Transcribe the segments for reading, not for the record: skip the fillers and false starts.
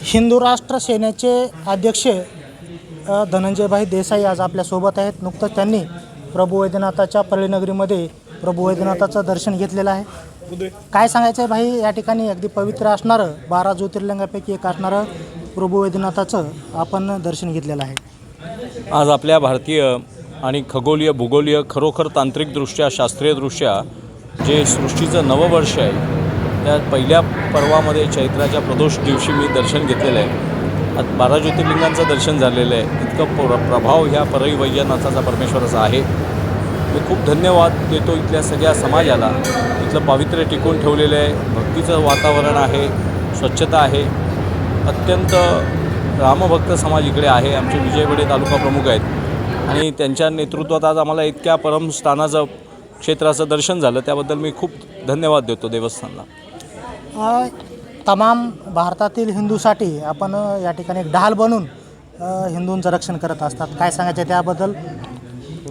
हिंदू राष्ट्र सेनेचे अध्यक्ष धनंजयभाई देसाई आज आपल्यासोबत आहेत। नुकतंच त्यांनी प्रभू वैद्यनाथाच्या परळीनगरीमध्ये प्रभू वैद्यनाथाचं दर्शन घेतलेलं आहे। काय सांगायचं आहे भाई, या ठिकाणी अगदी पवित्र असणारं 12 ज्योतिर्लिंगापैकी एक असणारं प्रभू वैद्यनाथाचं आपण दर्शन घेतलेलं आहे। आज आपल्या भारतीय आणि खगोलीय भूगोलीय खरोखर तांत्रिकदृष्ट्या शास्त्रीयदृष्ट्या जे सृष्टीचं नववर्ष आहे त्या पहिल्या पर्वामध्ये चैत्राच्या प्रदोष दिवशी मी दर्शन घेतलेलं आहे। आज 12 ज्योतिर्लिंगांचं दर्शन झालेलं आहे। इतकं प्रभाव ह्या परळी वैजनाथाचा परमेश्वराचा आहे। मी खूप धन्यवाद देतो इथल्या सगळ्या समाजाला। इथलं पावित्र्य टिकवून ठेवलेलं आहे, भक्तीचं वातावरण आहे, स्वच्छता आहे। अत्यंत रामभक्त समाज इकडे आहे। आमचे विजयवाडे तालुका प्रमुख आहेत आणि त्यांच्या नेतृत्वात आज आम्हाला इतक्या परमस्थानाचं क्षेत्राचं दर्शन झालं, त्याबद्दल मी खूप धन्यवाद देतो देवस्थानला। तमाम भारतातील हिंदूसाठी आपण या ठिकाणी एक ढाल बनून हिंदूंचं रक्षण करत असतात। काय सांगायचं त्याबद्दल?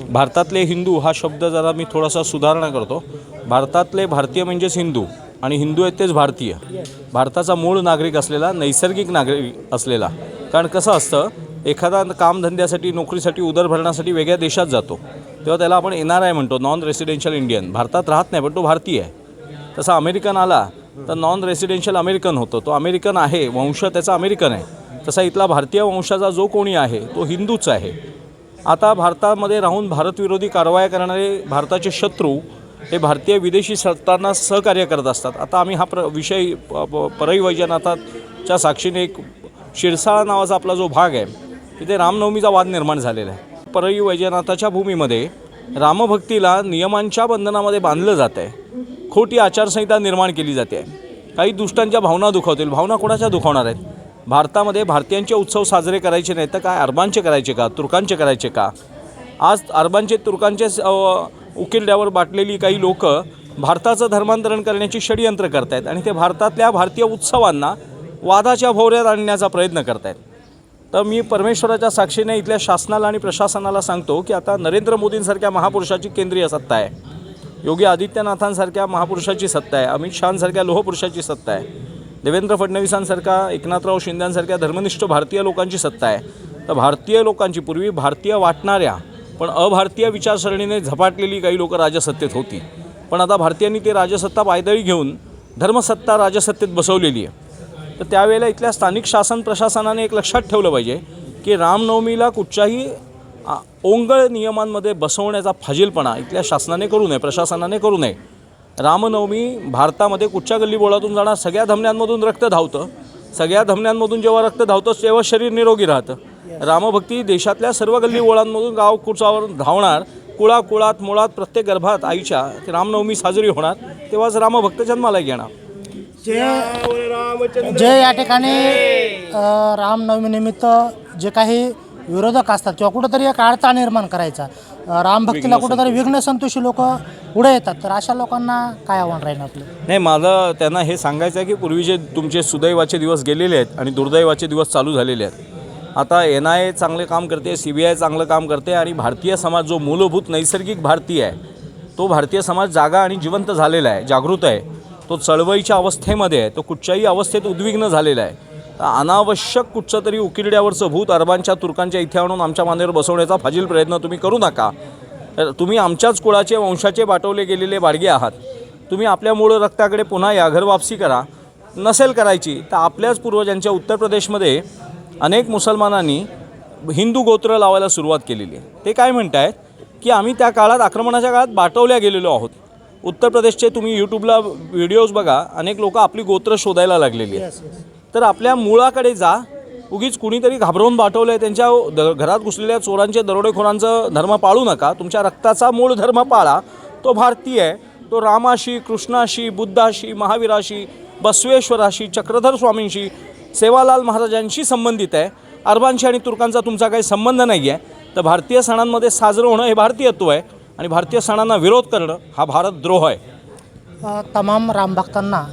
भारतातले हिंदू हा शब्द जरा मी थोडासा सुधारणा करतो। भारतातले भारतीय म्हणजेच हिंदू आणि हिंदू आहेत तेच भारतीय। भारताचा मूळ नागरिक असलेला, नैसर्गिक नागरिक असलेला। कारण कसं असतं, एखादा कामधंद्यासाठी नोकरीसाठी उदर भरण्यासाठी वेगळ्या देशात जातो तेव्हा त्याला आपण NRI म्हणतो, नॉन रेसिडेन्शियल इंडियन। भारतात राहत नाही पण तो भारतीय आहे। तसा अमेरिकन आला तर नॉन रेसिडेन्शियल अमेरिकन होतो, तो अमेरिकन आहे, वंश त्याचा अमेरिकन आहे। तसा इथला भारतीय वंशाचा जो कोणी आहे तो हिंदूच आहे। आता भारतामध्ये राहून भारतविरोधी कारवाया करणारे भारताचे शत्रू हे भारतीय विदेशी सत्तांना सहकार्य करत असतात। आता आम्ही हा विषय परळी वैजनाथाच्या साक्षीने एक शिरसाळा नावाचा आपला जो भाग आहे तिथे रामनवमीचा वाद निर्माण झालेला आहे। परळी वैजनाथाच्या भूमीमध्ये रामभक्तीला नियमांच्या बंधनामध्ये बांधलं जातं आहे। खोटी आचारसंहिता निर्माण केली जाते। काही दुष्टांच्या भावना दुखावतील। भावना कोणाच्या दुखावणार आहेत? भारतामध्ये भारतीयांचे उत्सव साजरे करायचे नाही तर काय अरबांचे करायचे का, तुर्कांचे करायचे का? आज अरबांचे तुर्कांचे उकिरड्यावर बाटलेली काही लोक भारताचं धर्मांतरण करण्याची षडयंत्र करत आहेत आणि ते भारतातल्या भारतीय उत्सवांना वादाच्या भोवऱ्यात आणण्याचा प्रयत्न करत आहेत। तर मी परमेश्वराच्या साक्षीने इथल्या शासनाला आणि प्रशासनाला सांगतो की आता नरेंद्र मोदींसारख्या महापुरुषाची केंद्रीय सत्ता आहे, योगी आदित्यनाथांसारख्या महापुरुषाची सत्ता आहे, अमित शहांसारख्या लोहपुरुषाची सत्ता आहे, देवेंद्र फडणवीसांसारख्या, एकनाथराव शिंदेंसारख्या धर्मनिष्ठ भारतीय लोकांची सत्ता आहे। तर भारतीय लोकांची, पूर्वी भारतीय वाटणाऱ्या पण अभारतीय विचारसरणीने झपाटलेली काही लोक राजसत्तेत होती, पण आता भारतीयांनी ते राजसत्ता पायदळी घेऊन धर्मसत्ता राजसत्तेत बसवलेली आहे। तर त्यावेळेला इथल्या स्थानिक शासन प्रशासनाने एक लक्षात ठेवलं पाहिजे की रामनवमीला कुठच्याही ओंगळ नियमांमध्ये बसवण्याचा फाजीलपणा इथल्या शासनाने करू नये, प्रशासनाने करू नये। रामनवमी भारतामध्ये कुठच्या गल्लीबोळातून जाणार, सगळ्या धमन्यांमधून रक्त धावतं, सगळ्या धमन्यांमधून जेव्हा रक्त धावतं तेव्हा शरीर निरोगी राहतं। रामभक्ती देशातल्या सर्व गल्लीबोळांमधून गाव कुचावर धावणार, कुळाकुळात मुळात प्रत्येक गर्भात आईच्या रामनवमी साजरी होणार, तेव्हाच रामभक्त जन्माला येणार। जे या ठिकाणी रामनवमीनिमित्त जे काही विरोधक असतात किंवा कुठंतरी एक अडथळा निर्माण करायचा, रामभक्तीला कुठंतरी विघ्न संतोषी लोक पुढे येतात, तर अशा लोकांना काय आव्हान राहील आपलं? नाही, मला त्यांना हे सांगायचं आहे की पूर्वीचे तुमचे सुदैवाचे दिवस गेलेले आहेत आणि दुर्दैवाचे दिवस चालू झालेले आहेत। आता NIA चांगले काम करते, CBI चांगलं काम करते आणि भारतीय समाज जो मूलभूत नैसर्गिक भारतीय आहे तो भारतीय समाज जागा आणि जिवंत झालेला आहे, जागृत आहे। तो चळवळीच्या अवस्थेमध्ये आहे, तो कुठच्याही अवस्थेत उद्विग्न झालेला आहे। अनावश्यक कुठचं तरी उकिरड्यावरचं भूत अरबांच्या तुर्कांच्या इथे आणून आमच्या मानेवर बसवण्याचा फाजील प्रयत्न तुम्ही करू नका। तुम्ही आमच्याच कुळाचे वंशाचे बाटवले गेलेले बाडगे आहात। तुम्ही आपल्या मूळ रक्ताकडे पुन्हा या, घर वापसी करा। नसेल करायची तर आपल्याच पूर्वजांच्या उत्तर प्रदेशमध्ये अनेक मुसलमानांनी हिंदू गोत्र लावायला सुरुवात केलेली आहे। ते काय म्हणत आहेत की आम्ही त्या काळात आक्रमणाच्या काळात बाटवल्या गेलेलो आहोत। उत्तर प्रदेशचे तुम्ही यूट्यूबला व्हिडिओज बघा, अनेक लोक आपली गोत्र शोधायला लागलेली आहेत। तर आपल्या मुळाकडे जा। उगीच कुणीतरी घाबरवून बाटवलं आहे, त्यांच्या घरात घुसलेल्या चोरांचे दरोडेखोरांचं धर्म पाळू नका। तुमच्या रक्ताचा मूळ धर्म पाळा, तो भारतीय आहे। तो रामाशी, कृष्णाशी, बुद्धाशी, महावीराशी, बसवेश्वराशी, चक्रधर स्वामींशी, सेवालाल महाराजांशी संबंधित आहे। अरबांशी आणि तुर्कांचा तुमचा काही संबंध नाही आहे। तर भारतीय सणांमध्ये साजरं होणं हे भारतीयत्व आहे आणि भारतीय सणांना विरोध करणं हा भारतद्रोह आहे। तमाम रामभक्तांना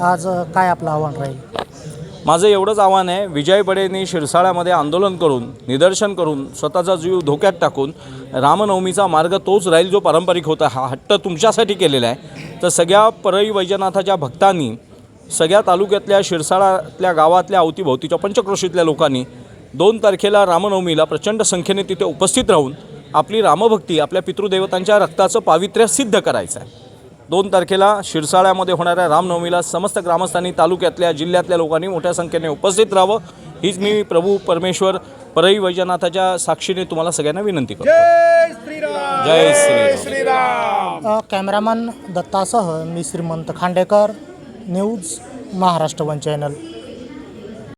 आज काय आपलं आव्हान राहील? माझं एवढंच आव्हान आहे, विजयवाडेंनी शिरसाळ्यामध्ये आंदोलन करून, निदर्शन करून, स्वतःचा जीव धोक्यात टाकून रामनवमीचा मार्ग तोच राहील जो पारंपरिक होता। हा हट्ट तुमच्यासाठी केलेला आहे। तर सगळ्या परळी वैजनाथाच्या भक्तांनी सगळ्या तालुक्यातल्या शिरसाळातल्या गावातल्या अवतीभोवतीच्या पंचक्रोशीतल्या लोकांनी 2 तारखेला रामनवमीला प्रचंड संख्येने तिथे उपस्थित राहून आपली रामभक्ती, आपल्या पितृदेवतांच्या रक्ताचं पावित्र्य सिद्ध करायचं आहे. 2 तारखेला शिरसाळ्यामध्ये होणाऱ्या रामनवमीला समस्त ग्रामस्थांनी, तालुक्यातल्या, जिल्ह्यातल्या लोकांनी मोठ्या संख्येने उपस्थित राहावं, हीच मी प्रभू परमेश्वर परई वैजनाथाच्या साक्षीने तुम्हाला सगळ्यांना विनंती करतो. जय श्रीराम. कॅमेरामॅन दत्तासह मी श्रीमंत Khandekar, news Maharashtra one channel.